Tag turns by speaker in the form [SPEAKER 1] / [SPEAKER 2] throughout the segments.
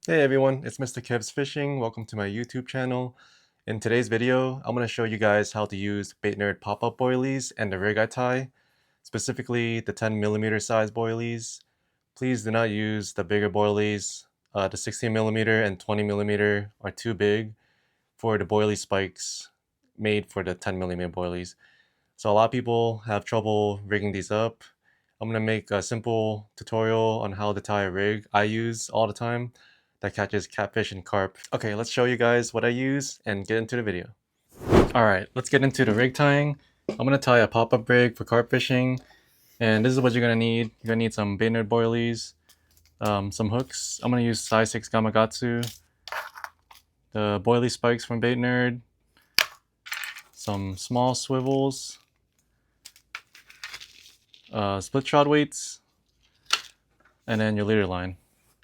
[SPEAKER 1] Hey everyone, it's Mr. Kev's Fishing. Welcome to my YouTube channel. In today's video, I'm going to show you guys how to use Bait Nerd pop-up boilies and the rig I tie, specifically the 10mm size boilies. Please do not use the bigger boilies. The 16mm and 20mm are too big for the Boilie Spikes made for the 10mm boilies. So a lot of people have trouble rigging these up. I'm going to make a simple tutorial on how to tie a rig I use all the time that catches catfish and carp. Okay, let's show you guys what I use and get into the video. Alright, let's get into the rig tying. I'm going to tie a pop-up rig for carp fishing, and this is what you're going to need. You're going to need some Bait Nerd Boilies, some hooks. I'm going to use size 6 Gamakatsu, the Boilie Spikes from Bait Nerd, some small swivels, split shot weights, and then your leader line.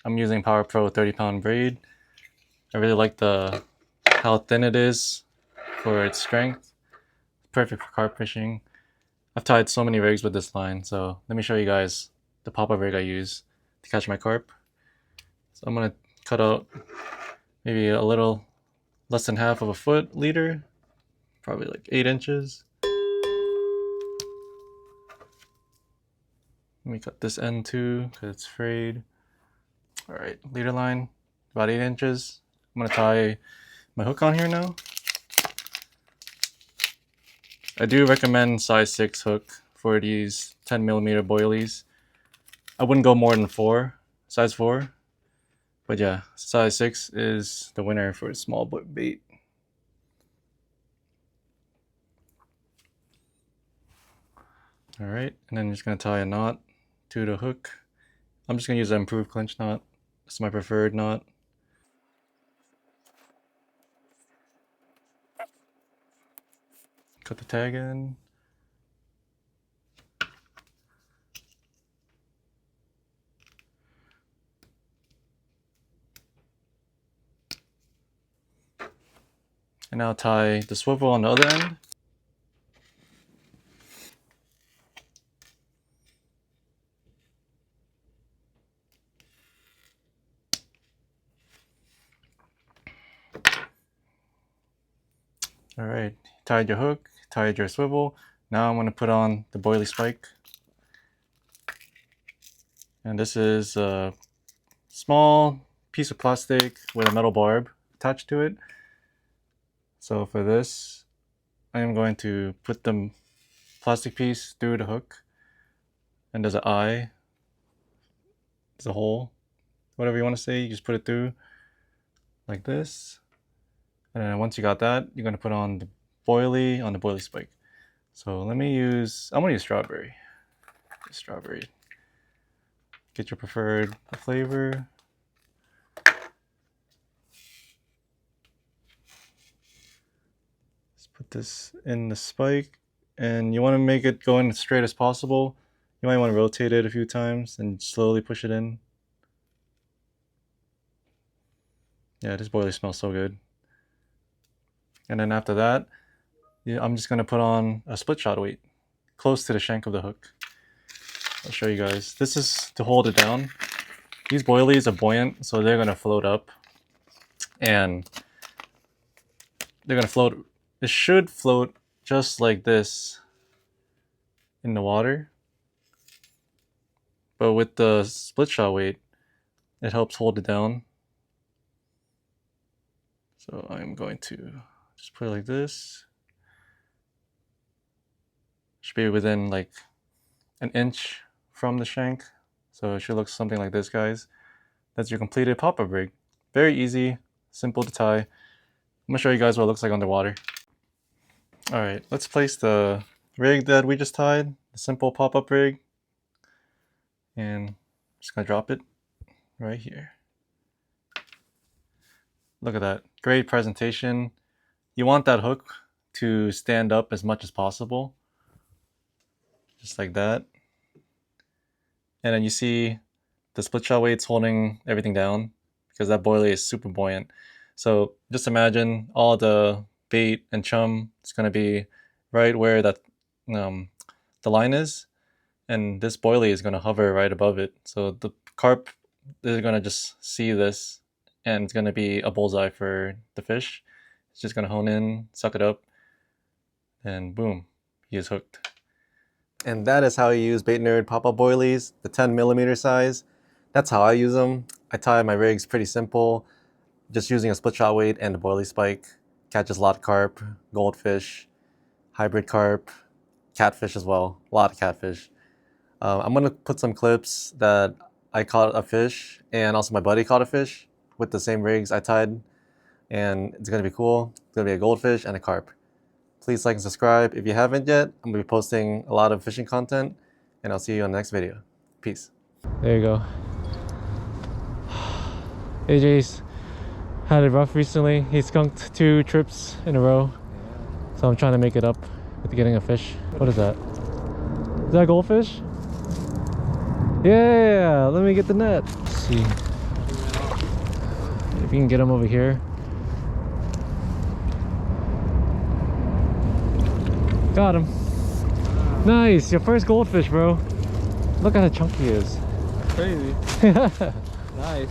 [SPEAKER 1] I'm using Power Pro 30-pound braid. I really like how thin it is for its strength. Perfect for carp fishing. I've tied so many rigs with this line, so let me show you guys the pop-up rig I use to catch my carp. So I'm gonna cut out maybe a little less than half of a foot leader, probably like 8 inches. Let me cut this end too, because it's frayed. Alright, leader line, about 8 inches. I'm gonna tie my hook on here now. I do recommend size 6 hook for these 10mm boilies. I wouldn't go more than size 4. But yeah, size 6 is the winner for small bait. Alright, and then I'm just going to tie a knot to the hook. I'm just going to use an improved clinch knot. It's my preferred knot. Cut the tag in. And now tie the swivel on the other end. Alright, tied your hook, tied your swivel. Now I'm going to put on the Boilie Spike. And this is a small piece of plastic with a metal barb attached to it. So for this, I am going to put the plastic piece through the hook, and there's an eye, there's a hole, whatever you want to say, you just put it through like this. And then once you got that, you're going to put on the boilie on the Boilie Spike. So I'm going to use strawberry. Strawberry. Get your preferred flavor. Just put this in the spike, and you want to make it go in as straight as possible. You might want to rotate it a few times and slowly push it in. Yeah, this boilie smells so good. And then after that, I'm just going to put on a split shot weight close to the shank of the hook. I'll show you guys. This is to hold it down. These boilies are buoyant, so they're going to float up. And they're going to float. It should float just like this in the water. But with the split shot weight, it helps hold it down. So I'm going to just put it like this. Should be within like an inch from the shank. So it should look something like this, guys. That's your completed pop-up rig. Very easy, simple to tie. I'm gonna show you guys what it looks like underwater. Alright, let's place the rig that we just tied, the simple pop-up rig. And I'm just gonna drop it right here. Look at that, great presentation. You want that hook to stand up as much as possible. Just like that. And then you see the split shot weight's holding everything down because that boilie is super buoyant. So just imagine all the bait and chum is going to be right where that the line is, and this boilie is going to hover right above it. So the carp is going to just see this and it's going to be a bullseye for the fish. It's just going to hone in, suck it up, and boom, he is hooked. And that is how you use Bait Nerd pop-up boilies, the 10mm size. That's how I use them. I tie my rigs pretty simple, just using a split shot weight and a Boilie spike. Catches a lot of carp, goldfish, hybrid carp, catfish as well, a lot of catfish. I'm gonna put some clips that I caught a fish and also my buddy caught a fish with the same rigs I tied, and it's gonna be cool. It's gonna be a goldfish and a carp. Please like and subscribe if you haven't yet. I'm gonna be posting a lot of fishing content, and I'll see you on the next video. Peace. There you go. AJ's had it rough recently. He skunked 2 trips in a row. So I'm trying to make it up with getting a fish. What is that? Is that a goldfish? Yeah, let me get the net. Let's see if you can get him over here. Got him. Nice, your first goldfish, bro. Look at how chunky he is.
[SPEAKER 2] Crazy. Nice.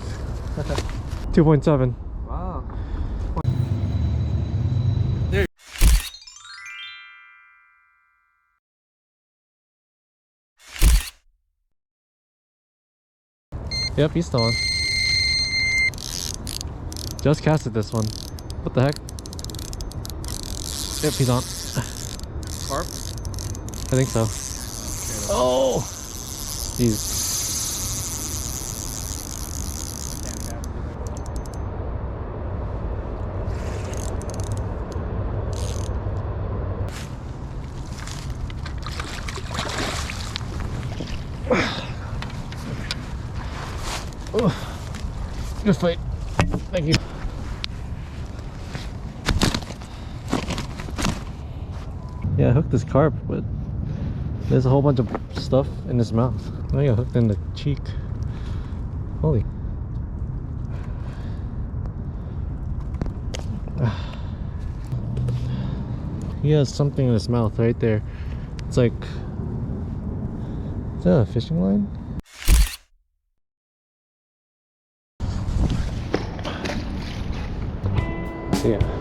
[SPEAKER 1] 2.7.
[SPEAKER 2] Wow.
[SPEAKER 1] Yep, he's still on. Just casted this one. What the heck? Yep, he's on.
[SPEAKER 2] Carp?
[SPEAKER 1] I think so. Oh! Jeez. Oh, good fight. Thank you. Yeah, I hooked this carp, but there's a whole bunch of stuff in his mouth. I got hooked in the cheek. Holy. He has something in his mouth right there. It's like, is that a fishing line? Yeah.